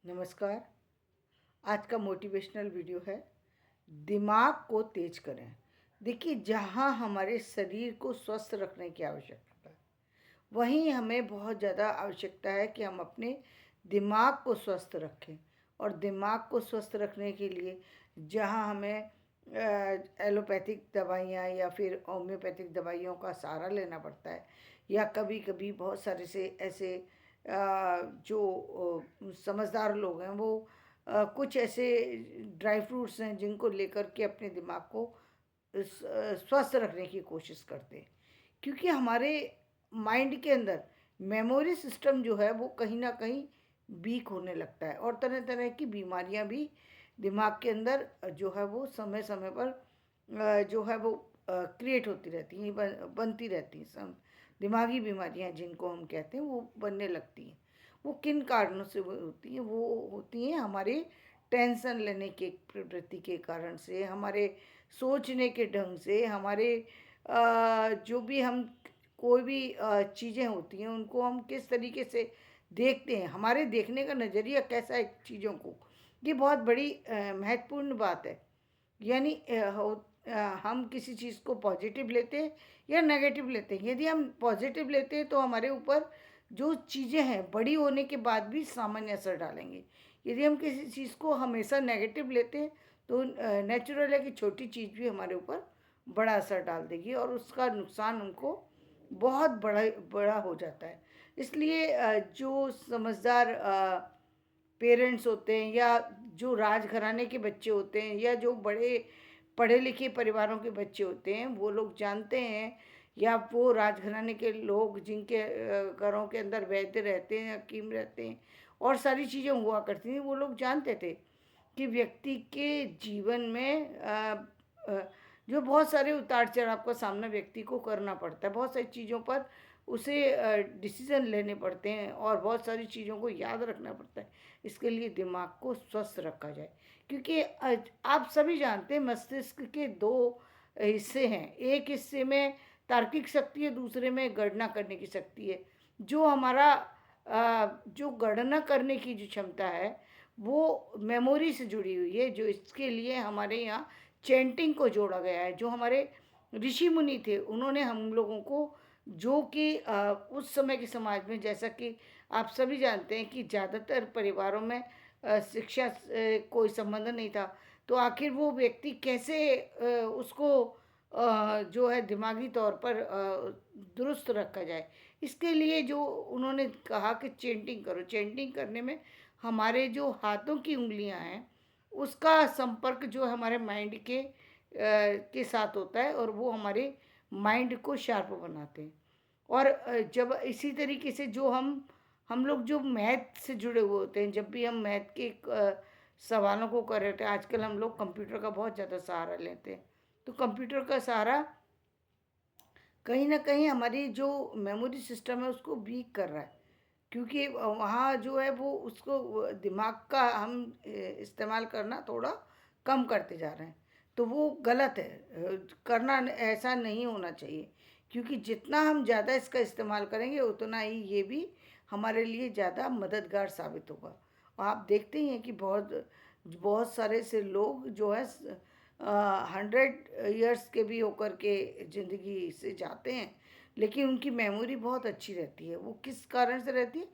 नमस्कार। आज का मोटिवेशनल वीडियो है, दिमाग को तेज करें। देखिए, जहाँ हमारे शरीर को स्वस्थ रखने की आवश्यकता है, वहीं हमें बहुत ज़्यादा आवश्यकता है कि हम अपने दिमाग को स्वस्थ रखें। और दिमाग को स्वस्थ रखने के लिए जहाँ हमें एलोपैथिक दवाइयाँ या फिर होम्योपैथिक दवाइयों का सहारा लेना पड़ता है, या कभी कभी बहुत सारे से ऐसे जो समझदार लोग हैं वो कुछ ऐसे ड्राई फ्रूट्स हैं जिनको लेकर के अपने दिमाग को स्वस्थ रखने की कोशिश करते हैं। क्योंकि हमारे माइंड के अंदर मेमोरी सिस्टम जो है वो कहीं ना कहीं वीक होने लगता है, और तरह तरह की बीमारियां भी दिमाग के अंदर जो है वो समय समय पर जो है वो क्रिएट होती रहती हैं, बनती रहती हैं। दिमागी बीमारियां जिनको हम कहते हैं वो बनने लगती हैं। वो किन कारणों से वो होती हैं? वो होती हैं हमारे टेंशन लेने के प्रवृत्ति के कारण से, हमारे सोचने के ढंग से, हमारे जो भी हम कोई भी चीज़ें होती हैं उनको हम किस तरीके से देखते हैं, हमारे देखने का नज़रिया कैसा है चीज़ों को, ये बहुत बड़ी महत्वपूर्ण बात है। यानी हम किसी चीज़ को पॉजिटिव लेते हैं या नेगेटिव लेते हैं। यदि हम पॉजिटिव लेते हैं तो हमारे ऊपर जो चीज़ें हैं बड़ी होने के बाद भी सामान्य असर डालेंगे। यदि हम किसी चीज़ को हमेशा नेगेटिव लेते हैं तो नेचुरल है कि छोटी चीज़ भी हमारे ऊपर बड़ा असर डाल देगी और उसका नुकसान उनको बहुत बड़ा बड़ा हो जाता है। इसलिए जो समझदार पेरेंट्स होते हैं, या जो राजघराने के बच्चे होते हैं, या जो बड़े पढ़े लिखे परिवारों के बच्चे होते हैं, वो लोग जानते हैं, या वो राजघराने के लोग जिनके घरों के अंदर वैद्य रहते हैं, हकीम रहते हैं और सारी चीज़ें हुआ करती थी, वो लोग जानते थे कि व्यक्ति के जीवन में जो बहुत सारे उतार चढ़ाव का सामना व्यक्ति को करना पड़ता है, बहुत सारी चीज़ों पर उसे डिसीज़न लेने पड़ते हैं और बहुत सारी चीज़ों को याद रखना पड़ता है। इसके लिए दिमाग को स्वस्थ रखा जाए, क्योंकि आप सभी जानते हैं मस्तिष्क के दो हिस्से हैं। एक हिस्से में तार्किक शक्ति है, दूसरे में गणना करने की शक्ति है। जो हमारा जो गणना करने की जो क्षमता है वो मेमोरी से जुड़ी हुई है, जो इसके लिए हमारे यहाँ चैंटिंग को जोड़ा गया है। जो हमारे ऋषि मुनि थे उन्होंने हम लोगों को, जो कि उस समय के समाज में, जैसा कि आप सभी जानते हैं कि ज़्यादातर परिवारों में शिक्षा से कोई संबंध नहीं था, तो आखिर वो व्यक्ति कैसे उसको जो है दिमागी तौर पर दुरुस्त रखा जाए। इसके लिए जो उन्होंने कहा कि चेंटिंग करो। चेंटिंग करने में हमारे जो हाथों की उंगलियां हैं उसका संपर्क जो है हमारे माइंड के साथ होता है, और वो हमारे माइंड को शार्प बनाते हैं। और जब इसी तरीके से जो हम लोग जो मैथ से जुड़े हुए होते हैं, जब भी हम मैथ के सवालों को कर रहे होते हैं, आजकल हम लोग कंप्यूटर का बहुत ज़्यादा सहारा लेते हैं। तो कंप्यूटर का सहारा कहीं ना कहीं हमारी जो मेमोरी सिस्टम है उसको वीक कर रहा है, क्योंकि वहाँ जो है वो उसको दिमाग का हम इस्तेमाल करना थोड़ा कम करते जा रहे हैं। तो वो गलत है, करना ऐसा नहीं होना चाहिए, क्योंकि जितना हम ज़्यादा इसका इस्तेमाल करेंगे उतना ही ये भी हमारे लिए ज़्यादा मददगार साबित होगा। आप देखते ही हैं कि बहुत बहुत सारे से लोग जो है 100 ईयर्स के भी होकर के ज़िंदगी से जाते हैं, लेकिन उनकी मेमोरी बहुत अच्छी रहती है। वो किस कारण से रहती है?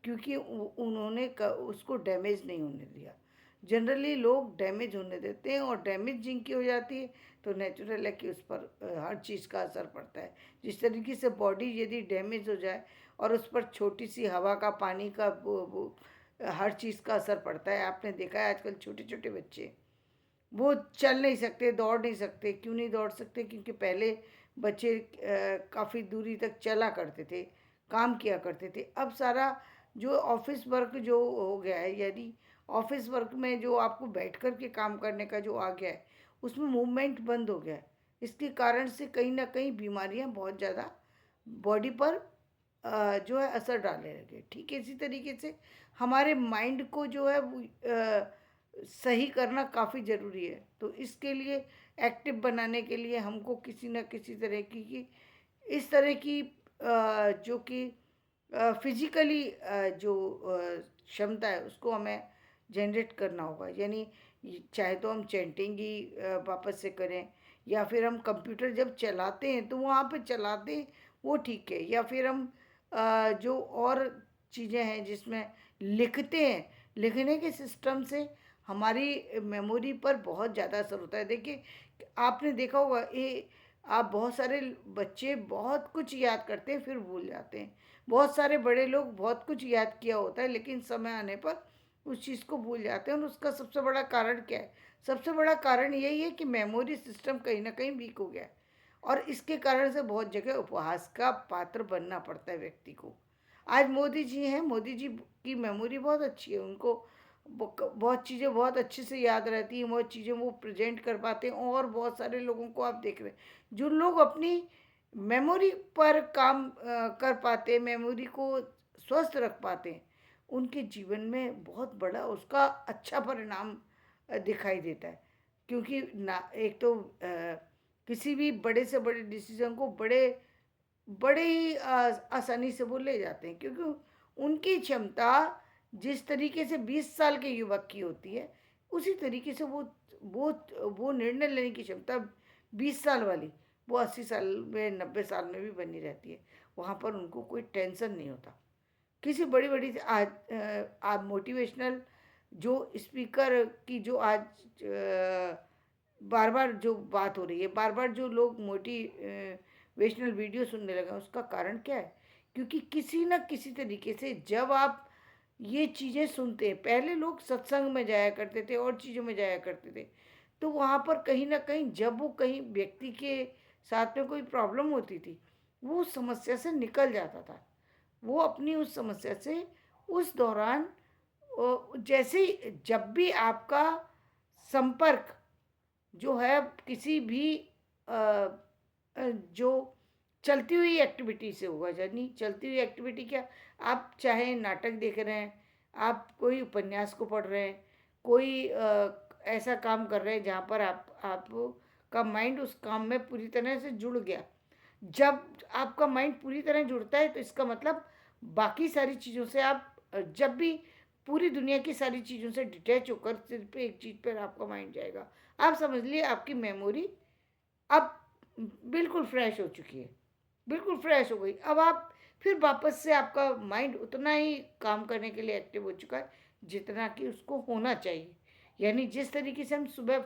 क्योंकि उन्होंने उसको डैमेज नहीं होने दिया। जनरली लोग डैमेज होने देते हैं, और डैमेज जिनकी हो जाती है तो नेचुरल है कि उस पर हर चीज़ का असर पड़ता है। जिस तरीके से बॉडी यदि डैमेज हो जाए और उस पर छोटी सी हवा का, पानी का, वो हर चीज़ का असर पड़ता है। आपने देखा है आजकल छोटे छोटे बच्चे वो चल नहीं सकते, दौड़ नहीं सकते। क्यों नहीं दौड़ सकते? क्योंकि पहले बच्चे काफ़ी दूरी तक चला करते थे, काम किया करते थे। अब सारा जो ऑफिस वर्क जो हो गया है, यदि ऑफिस वर्क में जो आपको बैठ कर के काम करने का जो आ गया है, उसमें मूवमेंट बंद हो गया है। इसके कारण से कहीं ना कहीं बीमारियां बहुत ज़्यादा बॉडी पर जो है असर डालने लगे। ठीक है, इसी तरीके से हमारे माइंड को जो है वो सही करना काफ़ी ज़रूरी है। तो इसके लिए एक्टिव बनाने के लिए हमको किसी न किसी तरह की इस तरह की जो कि फिजिकली जो क्षमता है उसको हमें जनरेट करना होगा। यानी चाहे तो हम चैंटिंग ही वापस से करें, या फिर हम कंप्यूटर जब चलाते हैं तो वहाँ पे चलाते हैं वो ठीक है, या फिर हम जो और चीज़ें हैं जिसमें लिखते हैं, लिखने के सिस्टम से हमारी मेमोरी पर बहुत ज़्यादा असर होता है। देखिए, आपने देखा होगा ये, आप बहुत सारे बच्चे बहुत कुछ याद करते हैं फिर भूल जाते हैं। बहुत सारे बड़े लोग बहुत कुछ याद किया होता है लेकिन समय आने पर उस चीज़ को भूल जाते हैं। और उसका सबसे बड़ा कारण क्या है? सबसे बड़ा कारण यही है कि मेमोरी सिस्टम कहीं ना कहीं वीक हो गया है, और इसके कारण से बहुत जगह उपहास का पात्र बनना पड़ता है व्यक्ति को। आज मोदी जी हैं, मोदी जी की मेमोरी बहुत अच्छी है, उनको बहुत चीज़ें बहुत अच्छे से याद रहती हैं, बहुत चीज़ें वो प्रेजेंट कर पाते हैं। और बहुत सारे लोगों को आप देख रहे हैं जो लोग अपनी मेमोरी पर काम कर पाते हैं, मेमोरी को स्वस्थ रख पाते हैं, उनके जीवन में बहुत बड़ा उसका अच्छा परिणाम दिखाई देता है। क्योंकि ना एक तो किसी भी बड़े से बड़े डिसीजन को बड़े बड़े ही आसानी से वो ले जाते हैं, क्योंकि उनकी क्षमता जिस तरीके से 20 साल के युवक की होती है, उसी तरीके से वो वो निर्णय लेने की क्षमता 20 साल वाली वो 80 साल में 90 साल में भी बनी रहती है। वहाँ पर उनको कोई टेंशन नहीं होता। किसी बड़ी बड़ी आज आप मोटिवेशनल जो स्पीकर की जो आज बार बार जो बात हो रही है, बार बार जो लोग मोटिवेशनल वीडियो सुनने लगे हैं, उसका कारण क्या है? क्योंकि किसी न किसी तरीके से जब आप ये चीज़ें सुनते हैं, पहले लोग सत्संग में जाया करते थे और चीज़ों में जाया करते थे, तो वहाँ पर कहीं न कहीं जब वो कहीं व्यक्ति के साथ में कोई प्रॉब्लम होती थी, वो उस समस्या से निकल जाता था। वो अपनी उस समस्या से उस दौरान जैसे ही जब भी आपका संपर्क जो है किसी भी अ, जो चलती हुई एक्टिविटी से होगा, यानी चलती हुई एक्टिविटी क्या, आप चाहे नाटक देख रहे हैं, आप कोई उपन्यास को पढ़ रहे हैं, कोई ऐसा काम कर रहे हैं जहाँ पर आप का माइंड उस काम में पूरी तरह से जुड़ गया। जब आपका माइंड पूरी तरह जुड़ता है तो इसका मतलब बाकी सारी चीज़ों से आप जब भी पूरी दुनिया की सारी चीज़ों से डिटैच होकर सिर्फ एक चीज़ पर आपका माइंड जाएगा, आप समझ लिए आपकी मेमोरी अब बिल्कुल फ्रेश हो चुकी है, बिल्कुल फ्रेश हो गई। अब आप फिर वापस से आपका माइंड उतना ही काम करने के लिए एक्टिव हो चुका है जितना कि उसको होना चाहिए। यानी जिस तरीके से हम सुबह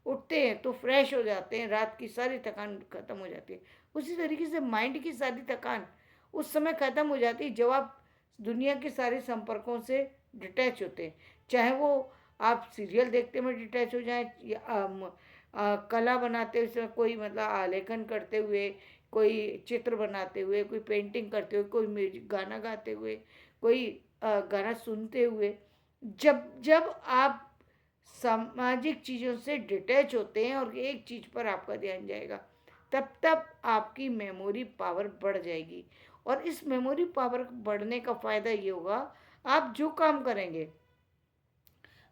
उठते हैं तो फ्रेश हो जाते हैं, रात की सारी थकान खत्म हो जाती है, उसी तरीके से माइंड की सारी थकान उस समय खत्म हो जाती है जब आप दुनिया के सारे संपर्कों से डिटैच होते हैं। चाहे वो आप सीरियल देखते में डिटैच हो जाएं, या कला बनाते हुए, कोई मतलब आलेखन करते हुए, कोई चित्र बनाते हुए, कोई पेंटिंग करते हुए, कोई म्यूजिक गाना गाते हुए, कोई गाना सुनते हुए, जब जब आप सामाजिक चीज़ों से डिटैच होते हैं और एक चीज़ पर आपका ध्यान जाएगा, तब तब आपकी मेमोरी पावर बढ़ जाएगी। और इस मेमोरी पावर बढ़ने का फ़ायदा ये होगा, आप जो काम करेंगे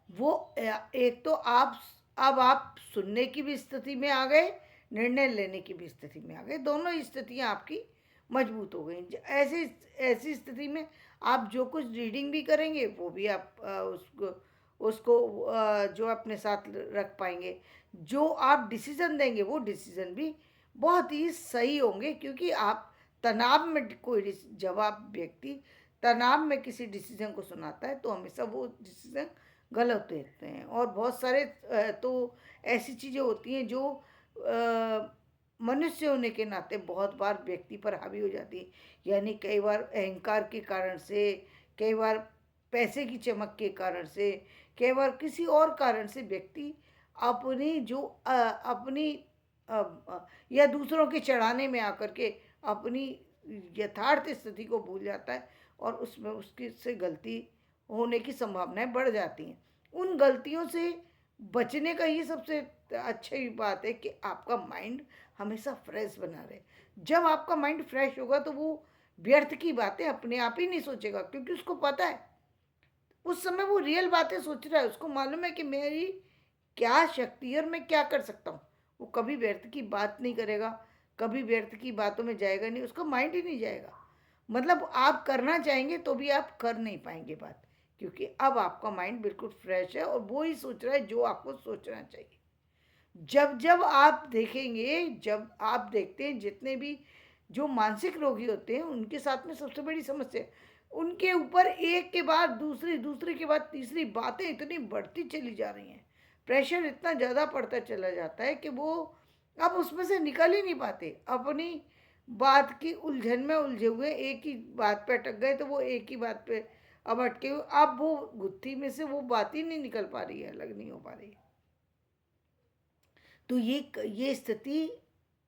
वो एक तो आप सुनने की भी स्थिति में आ गए, निर्णय लेने की भी स्थिति में आ गए, दोनों ही स्थितियाँ आपकी मजबूत हो गई। ऐसी ऐसी स्थिति में आप जो कुछ रीडिंग भी करेंगे वो भी आप उसको उसको जो अपने साथ रख पाएंगे। जो आप डिसीजन देंगे वो डिसीजन भी बहुत ही सही होंगे, क्योंकि आप तनाव में जब आप व्यक्ति तनाव में किसी डिसीजन को सुनाता है तो हमेशा वो डिसीजन गलत होते हैं। और बहुत सारे तो ऐसी चीज़ें होती हैं जो मनुष्य होने के नाते बहुत बार व्यक्ति पर हावी हो जाती है। यानी कई बार अहंकार के कारण से, कई बार पैसे की चमक के कारण से, कई बार किसी और कारण से व्यक्ति अपनी जो अपनी या दूसरों के चढ़ाने में आकर के अपनी यथार्थ स्थिति को भूल जाता है, और उसमें उसकी से गलती होने की संभावनाएं बढ़ जाती हैं। उन गलतियों से बचने का ये सबसे अच्छी बात है कि आपका माइंड हमेशा फ्रेश बना रहे। जब आपका माइंड फ्रेश होगा तो वो व्यर्थ की बातें अपने आप ही नहीं सोचेगा, क्योंकि उसको पता है उस समय वो रियल बातें सोच रहा है, उसको मालूम है कि मेरी क्या शक्ति है और मैं क्या कर सकता हूँ। वो कभी व्यर्थ की बात नहीं करेगा, कभी व्यर्थ की बातों में जाएगा नहीं, उसका माइंड ही नहीं जाएगा। मतलब आप करना चाहेंगे तो भी आप कर नहीं पाएंगे बात, क्योंकि अब आपका माइंड बिल्कुल फ्रेश है और वो ही सोच रहा है जो आपको सोचना चाहिए। जब जब आप देखेंगे, जब आप देखते हैं जितने भी जो मानसिक रोगी होते हैं उनके साथ में सबसे बड़ी समस्या है, उनके ऊपर एक के बाद दूसरी, दूसरे के बाद तीसरी बातें इतनी बढ़ती चली जा रही हैं, प्रेशर इतना ज़्यादा पड़ता चला जाता है कि वो अब उसमें से निकल ही नहीं पाते। अपनी बात की उलझन में उलझे हुए, एक ही बात पे अटक गए तो वो एक ही बात पे अब अटके हुए, अब वो गुत्थी में से वो बात ही नहीं निकल पा रही है, अलग नहीं हो पा रही है। तो ये स्थिति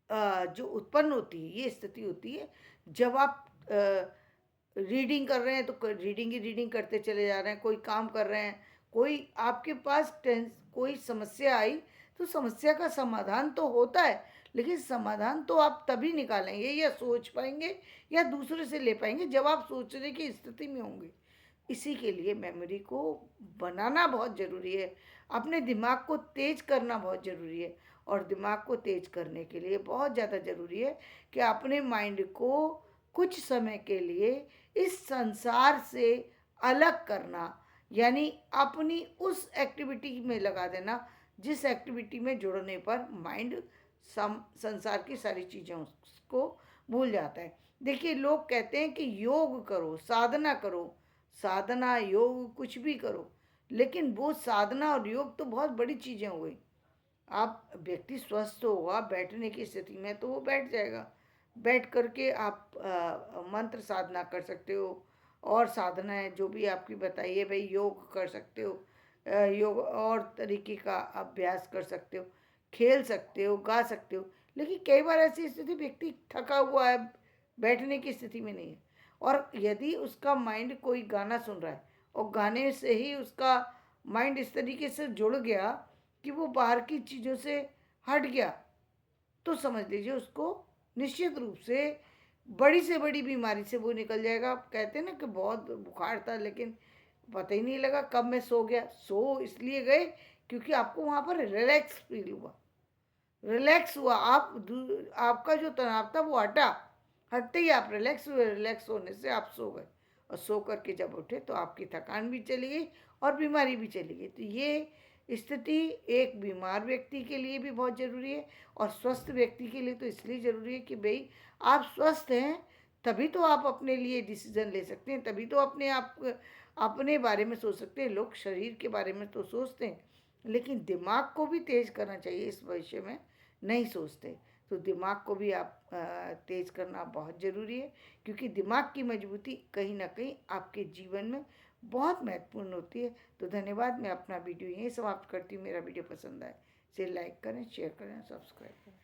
जो उत्पन्न होती है, ये स्थिति होती है जब आप रीडिंग कर रहे हैं तो रीडिंग ही रीडिंग करते चले जा रहे हैं, कोई काम कर रहे हैं, कोई आपके पास कोई समस्या आई तो समस्या का समाधान तो होता है, लेकिन समाधान तो आप तभी निकालेंगे या सोच पाएंगे या दूसरे से ले पाएंगे जब आप सोचने की स्थिति में होंगे। इसी के लिए मेमोरी को बनाना बहुत ज़रूरी है, अपने दिमाग को तेज करना बहुत ज़रूरी है। और दिमाग को तेज करने के लिए बहुत ज़्यादा ज़रूरी है कि अपने माइंड को कुछ समय के लिए इस संसार से अलग करना, यानी अपनी उस एक्टिविटी में लगा देना जिस एक्टिविटी में जुड़ने पर माइंड संसार की सारी चीज़ों को भूल जाता है। देखिए, लोग कहते हैं कि योग करो, साधना करो, साधना योग कुछ भी करो, लेकिन वो साधना और योग तो बहुत बड़ी चीज़ें हो गई। आप व्यक्ति स्वस्थ होगा बैठने की स्थिति में तो वो बैठ जाएगा, बैठ करके आप मंत्र साधना कर सकते हो, और साधनाएं जो भी आपकी बताइए भाई, योग कर सकते हो, योग और तरीके का अभ्यास कर सकते हो, खेल सकते हो, गा सकते हो। लेकिन कई बार ऐसी स्थिति, व्यक्ति थका हुआ है, बैठने की स्थिति में नहीं है, और यदि उसका माइंड कोई गाना सुन रहा है और गाने से ही उसका माइंड इस तरीके से जुड़ गया कि वो बाहर की चीज़ों से हट गया, तो समझ लीजिए उसको निश्चित रूप से बड़ी से बड़ी बीमारी से वो निकल जाएगा। आप कहते हैं ना कि बहुत बुखार था लेकिन पता ही नहीं लगा कब मैं सो गया। सो इसलिए गए क्योंकि आपको वहाँ पर रिलैक्स फील हुआ, रिलैक्स हुआ, आपका जो तनाव था वो हटा, हटते ही आप रिलैक्स हुए, रिलैक्स होने से आप सो गए, और सो करके जब उठे तो आपकी थकान भी चली गई और बीमारी भी चली गई। तो ये स्थिति एक बीमार व्यक्ति के लिए भी बहुत ज़रूरी है, और स्वस्थ व्यक्ति के लिए तो इसलिए ज़रूरी है कि भाई आप स्वस्थ हैं, तभी तो आप अपने लिए डिसीजन ले सकते हैं, तभी तो अपने बारे में सोच सकते हैं। लोग शरीर के बारे में तो सोचते हैं, लेकिन दिमाग को भी तेज करना चाहिए, इस भविष्य में नहीं सोचते। तो दिमाग को भी आप तेज करना बहुत ज़रूरी है, क्योंकि दिमाग की मजबूती कहीं ना कहीं आपके जीवन में बहुत महत्वपूर्ण होती है। तो धन्यवाद, मैं अपना वीडियो यहीं समाप्त करती हूँ। मेरा वीडियो पसंद आए इसे लाइक करें, शेयर करें, सब्सक्राइब करें।